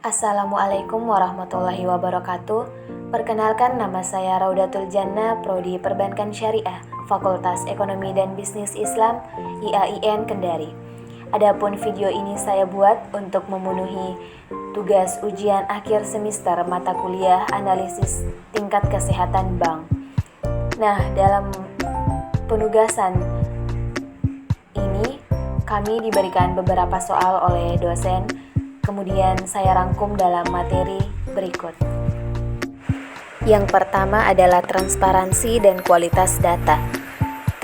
Assalamualaikum warahmatullahi wabarakatuh. Perkenalkan, nama saya Raudatul Jannah, Prodi Perbankan Syariah, Fakultas Ekonomi dan Bisnis Islam, IAIN Kendari. Adapun video ini saya buat untuk memenuhi tugas ujian akhir semester mata kuliah analisis tingkat kesehatan bank. Nah, dalam penugasan ini kami diberikan beberapa soal oleh dosen. Kemudian saya rangkum dalam materi berikut. Yang pertama adalah transparansi dan kualitas data.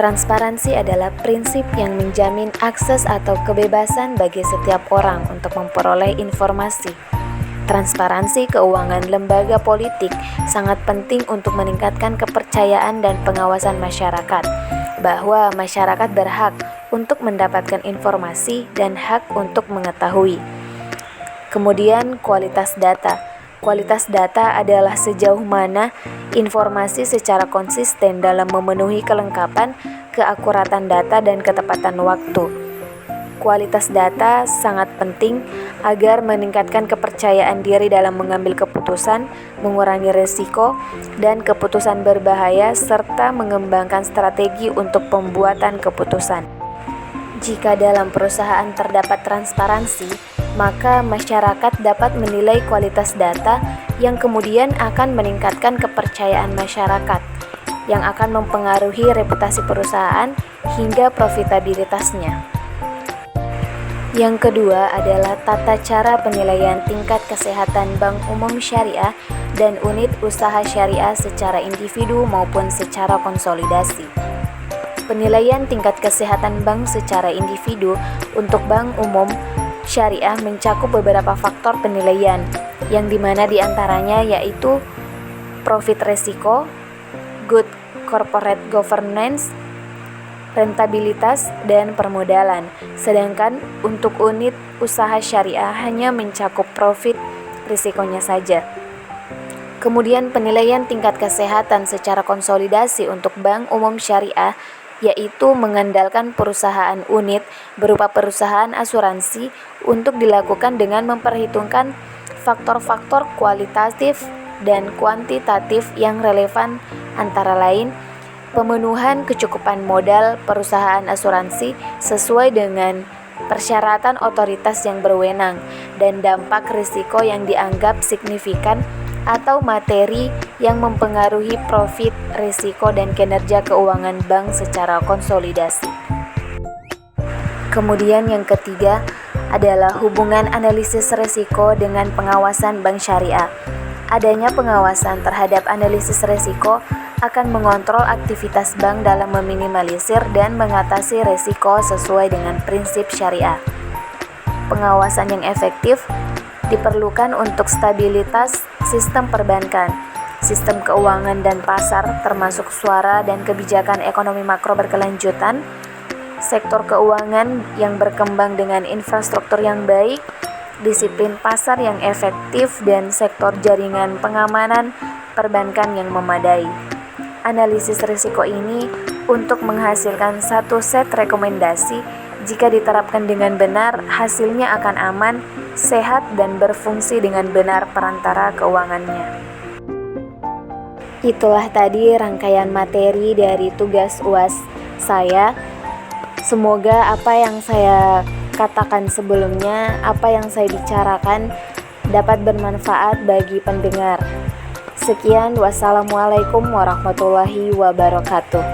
Transparansi adalah prinsip yang menjamin akses atau kebebasan bagi setiap orang untuk memperoleh informasi. Transparansi keuangan lembaga politik sangat penting untuk meningkatkan kepercayaan dan pengawasan masyarakat, bahwa masyarakat berhak untuk mendapatkan informasi dan hak untuk mengetahui. Kemudian kualitas data. Kualitas data adalah sejauh mana informasi secara konsisten dalam memenuhi kelengkapan, keakuratan data dan ketepatan waktu. Kualitas data sangat penting agar meningkatkan kepercayaan diri dalam mengambil keputusan, mengurangi risiko dan keputusan berbahaya serta mengembangkan strategi untuk pembuatan keputusan. Jika dalam perusahaan terdapat transparansi, maka masyarakat dapat menilai kualitas data yang kemudian akan meningkatkan kepercayaan masyarakat, yang akan mempengaruhi reputasi perusahaan hingga profitabilitasnya. Yang kedua adalah tata cara penilaian tingkat kesehatan bank umum syariah dan unit usaha syariah secara individu maupun secara konsolidasi. Penilaian tingkat kesehatan bank secara individu untuk bank umum syariah mencakup beberapa faktor penilaian, yang dimana diantaranya yaitu profit resiko, good corporate governance, rentabilitas, dan permodalan. Sedangkan untuk unit usaha syariah hanya mencakup profit risikonya saja. Kemudian penilaian tingkat kesehatan secara konsolidasi untuk bank umum syariah yaitu mengandalkan perusahaan unit berupa perusahaan asuransi untuk dilakukan dengan memperhitungkan faktor-faktor kualitatif dan kuantitatif yang relevan, antara lain pemenuhan kecukupan modal perusahaan asuransi sesuai dengan persyaratan otoritas yang berwenang dan dampak risiko yang dianggap signifikan atau materi yang mempengaruhi profit, risiko, dan kinerja keuangan bank secara konsolidasi. Kemudian yang ketiga adalah hubungan analisis risiko dengan pengawasan bank syariah. Adanya pengawasan terhadap analisis risiko akan mengontrol aktivitas bank dalam meminimalisir dan mengatasi risiko sesuai dengan prinsip syariah. Pengawasan yang efektif diperlukan untuk stabilitas sistem perbankan, sistem keuangan dan pasar termasuk suara dan kebijakan ekonomi makro berkelanjutan, sektor keuangan yang berkembang dengan infrastruktur yang baik, disiplin pasar yang efektif, dan sektor jaringan pengamanan perbankan yang memadai. Analisis risiko ini untuk menghasilkan satu set rekomendasi. Jika diterapkan dengan benar, hasilnya akan aman, sehat, dan berfungsi dengan benar perantara keuangannya. Itulah tadi rangkaian materi dari tugas UAS saya. Semoga apa yang saya katakan sebelumnya, apa yang saya bicarakan dapat bermanfaat bagi pendengar. Sekian, wassalamualaikum warahmatullahi wabarakatuh.